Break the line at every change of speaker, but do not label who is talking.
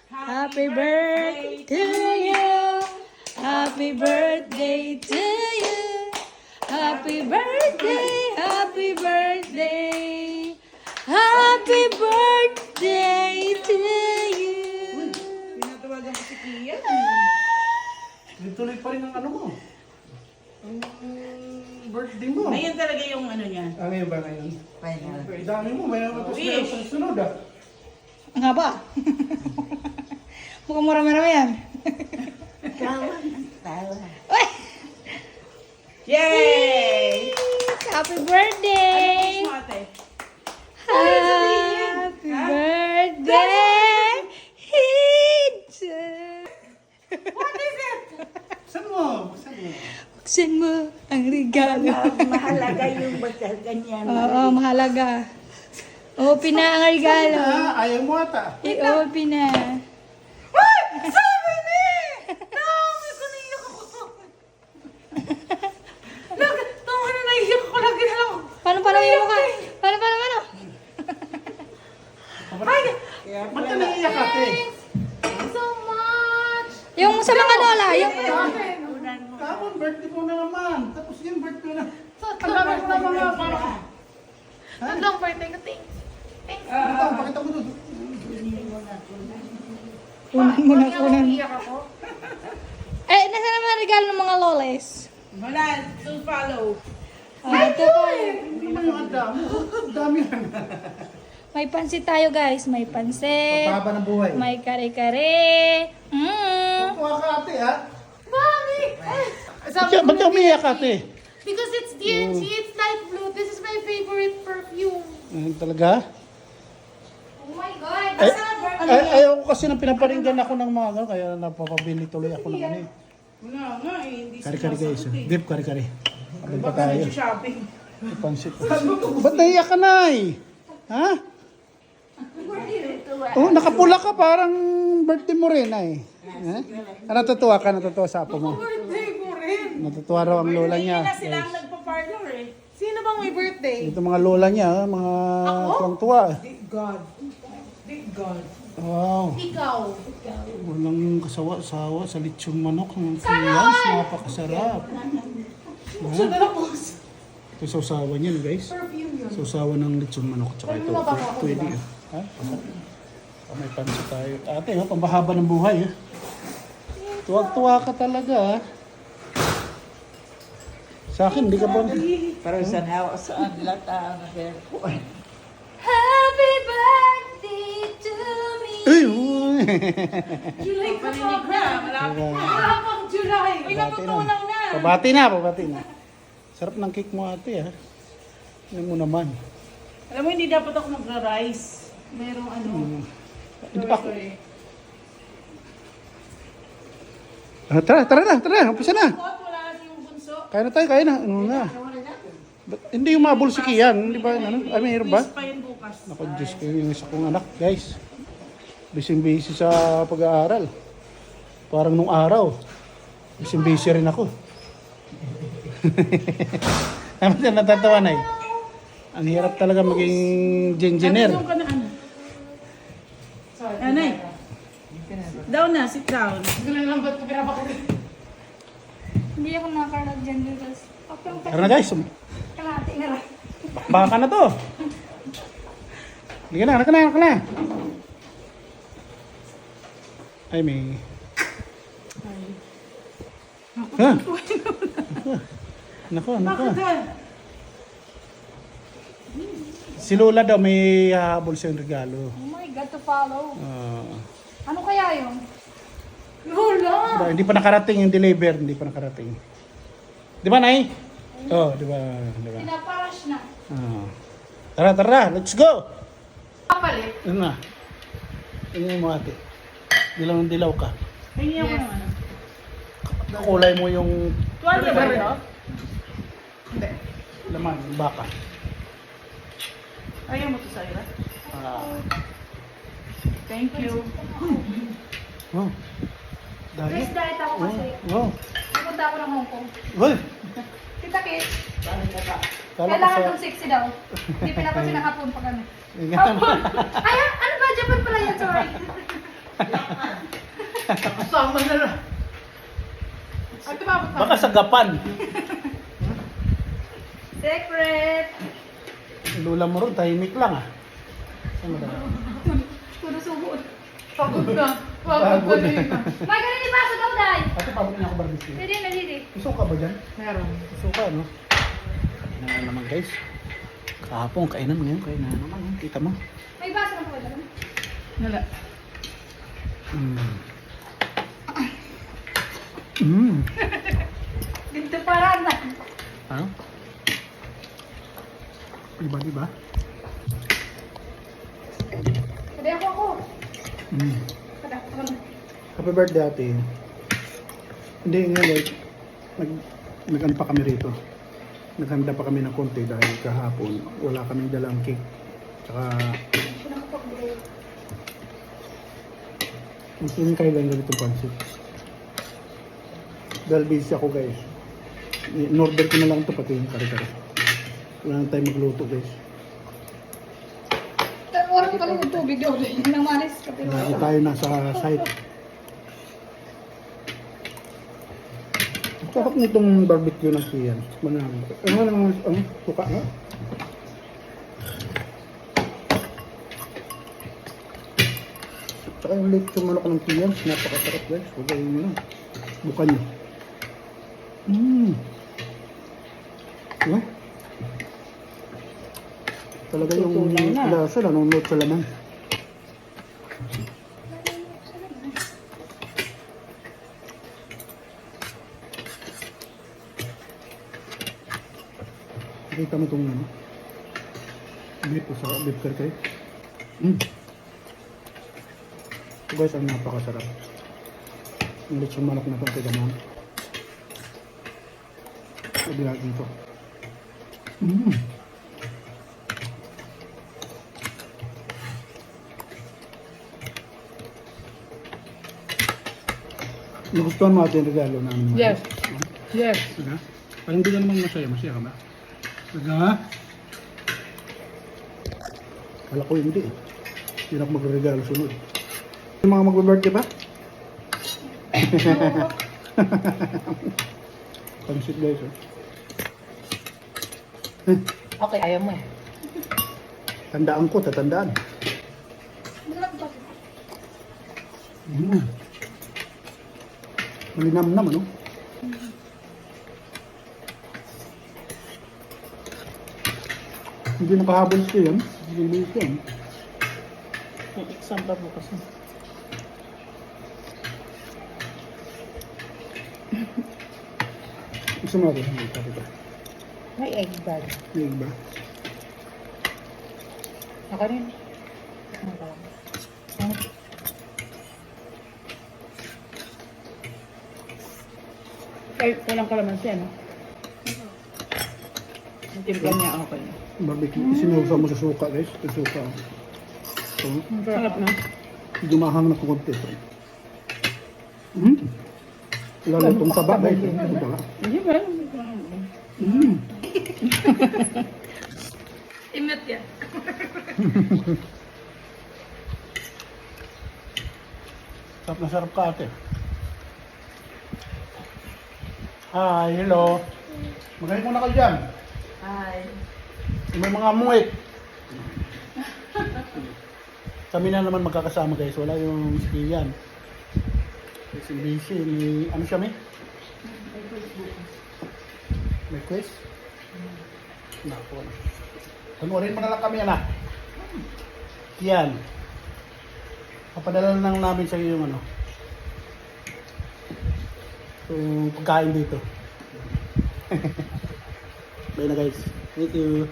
Happy birthday to you. Happy birthday to you. Happy birthday, happy birthday. Happy birthday to you.
Pinatawagan ko si Kia.
Tuloy pa rin ang ano mo. Ang birthday mo.
Ngayon talaga yung ano niya.
Ngayon ba ngayon?
Final.
Ang dami mo. May tapos na sa sunod ah.
Ang haba. Mukhang marami-rami yan.
Tawa.
Uy!
Yay!
Happy birthday!
Ano mo ate?
Happy birthday!
What is it?
Saan mo? Saan mo?
Buksan mo ang regalo.
Mahalaga yung basta ganyan.
Oo, mahalaga. Open na ang regalo.
Ayaw mo ata.
I-open na.
Sabi ni! Naami ko naiyak ako. Tama na naiyak ko lagi na lang.
Paano yung mukha? Paano?
Ba't ka naiiyak ate?
So much!
Yung sa mga lola, yung...
Kapon, birthday mo na naman. Tapos yung birthday na. Ang
Tatlong
dami ko na mga parang.
Tatlong birthday ko, thanks.
Pakita mo doon.
Kunan. Eh, nasa naman ang regalo ng mga loles?
Wala, to follow.
Ito po.
Hindi mo yung ang dami. Ang dami yan.
May pansit tayo guys. May pansit.
Pagpaba ng buhay.
May kare-kare.
Tuwa ka ate ha?
Mami!
Ba't ka umiyak ate?
Because it's DNG, it's light blue. This is my favorite perfume.
Talaga?
Oh my God!
Ayaw ko kasi nang pinaparinggan ako ng mga ano, kaya napapabili tuloy ako ng ano eh.
Wala nga eh, hindi
Kari-kari guys.
sumasagot eh.
Beef kari-kari. Abin pa
Baka
tayo.
nag-shopping.
Pansit. Ba't naiyak ka na eh? Ha? Oh, nakapula ka parang birthday mo rin ay. Natutuwa ka, natutuwa sa apo mo.
Birthday ko rin.
Natutuwa raw ang lola niya.
Hindi na sila ang nagpa-parlor eh.
Sino bang may birthday?
Ito mga lola niya, mga tuwang-tuwa.
Thank God. Thank God.
Wow.
Ikaw.
Walang kasawa-sawa sa lechon manok ng Pilipinas. Napakasarap.
Siya na lang boss.
Ito sausawa niyan guys.
Perfume yun.
Sausawa ng lechon manok. Tsaka ito. Pwede. Ha? May pansit tayo. Ate, ha? Pambahaba ng buhay. Ha? Tuwag-tuwa ka talaga. Ha? Sa akin, hindi ka ba?
Pero saan lata na
Happy birthday to me.
Ay!
July ka pa.
Paninig na, malapit na.
Wala pang July.
Uy, natutunaw na.
Pabati na. Sarap ng cake mo ate ha. Yan mo naman.
Alam mo, hindi dapat ako magra-rice. Merong ano.
Hindi pa ako. Tara na. Umpisa na.
Wala yung bunso.
Kaya na. Ano na? Hindi yung mabul si Kian. Hindi ba? Ano? Ay, mayroon ba?
Quiz pa yun bukas.
Naku, Diyos ko yung isa kong anak, guys. Busy sa pag-aaral. Parang nung araw. Busy rin ako. Ano na natatawa na eh? Ang hirap talaga maging engineer.
Doon ka na ano. Anay. Down na, sit down.
Hindi ako nakakarag dyan because...
Tara na guys,
Kalahati nga lang.
baka ka na to. Hindi ka na. Ay, may... Ha? Nako.
Bakit ka?
Si Lola daw may hahabol siyang regalo.
Oh my God, to follow.
Ah.
Ano kaya yun?
Lola!
Hindi pa nakarating yung deliver, hindi pa nakarating. Di ba, Nay? Oh, di ba?
Pinaparash na.
Tara, let's go!
Kapalit.
Ano na? Tingnan mo ate. Dilaw ka.
Hingi ako ng ano.
Kulay mo yung
Tuwalya ba rin?
Hindi.
laman, yung baka.
Ayaw mo to sa'yo, ha? Thank you.
Oh. Dami.
Stress diet ako kasi.
Oh.
Pupunta ako ng Hong Kong.
Uy!
Kita Kit,
Kala ko
kailangan
sa...
kong sexy daw. Hindi pinapansin nakapun pa kami.
Ingatan mo.
Ay, ano ba? Japan pala yan, sorry.
Kasama na lang. Ay, tumabot pa.
Baka sa gapan.
Secret!
Lula mo ron, tahimik lang ah. Ano ba?
Sunod-sunod.
Pagod na.
Pagod na.
May ganun di ba ako daw, Day?
Ate, pabot niya ako barbecue.
Pwede na, didi.
Gusto ka ba dyan?
Meron.
Gusto ka, no? Kainan na naman guys. Kahapon, kainan ngayon. Kainan na naman. Kita mo.
May baso lang po dyan.
Nala.
Dito parang na.
Ano? Diba?
Pwede ako.
Mm.
Kada ako na.
Happy birthday ate. Hindi nga like, nag-ano pa kami rito. Naghanda pa kami ng konti dahil kahapon wala kaming dalang cake. Tsaka gusto niyo kayo lang ganitong pansit. Dahil busy ako guys. In-order ko na lang ito pati yung kare-kare. Wala na tayo magluto guys.
Oras ko lang yung tubig daw. Nang manis ka pero.
Lagi tayo nasa site. Ang sarap nitong barbecue ng siyan. Manang. Ano? Suka na? Tsaka yung lechon manok ng siyan. Napakasarap guys. Huwag kayo yun. Buka nyo. Diba? Talaga yung lasa nanunod sa laman. Nakita mo itong ano? Beef o sa beef curry. Ito guys, ang napakasarap. Yung lechon manok na ito, tiga mo. Sabi natin ito. Nagustuhan mo atin yung regalo namin.
Yes. Yes.
Diba? Parang hindi ka naman masaya. Masaya ka ba? Diba? Kala ko hindi eh. Hindi na ako magregalo sunod. Yung mga mag-birthday ba? Pansit guys oh.
Okay, ayaw mo eh.
Tandaan ko, tatandaan. Malinam naman no? Hindi nakahabol siya yan. Hindi siya yan.
Exam pa bukas na.
Gusto mo natin. Sabi ko.
May egg bag.
May iba.
Ako rin. Ay, walang kalamansi, ano? Yung timpla niya, okay.
Barbecue. Isinusa mo sa suka guys. Sa suka. So,
Sarap na.
dumahang na kukunti. Lalo itong taba guys. Ito taba.
Hindi ba?
Imit yan.
Sarap na sarap ka ate. Hi, hello. Magaling muna kayo dyan.
Hi.
May mga muwit. Kami na naman magkakasama guys. Wala yung skiyan. Kasi busy. May ano siya may? May quiz? Nako. Panoorin mo na lang kami anak. Yan. Papadala lang namin sa iyo yung ano. Yung pagkain dito. Bye na guys. Thank you.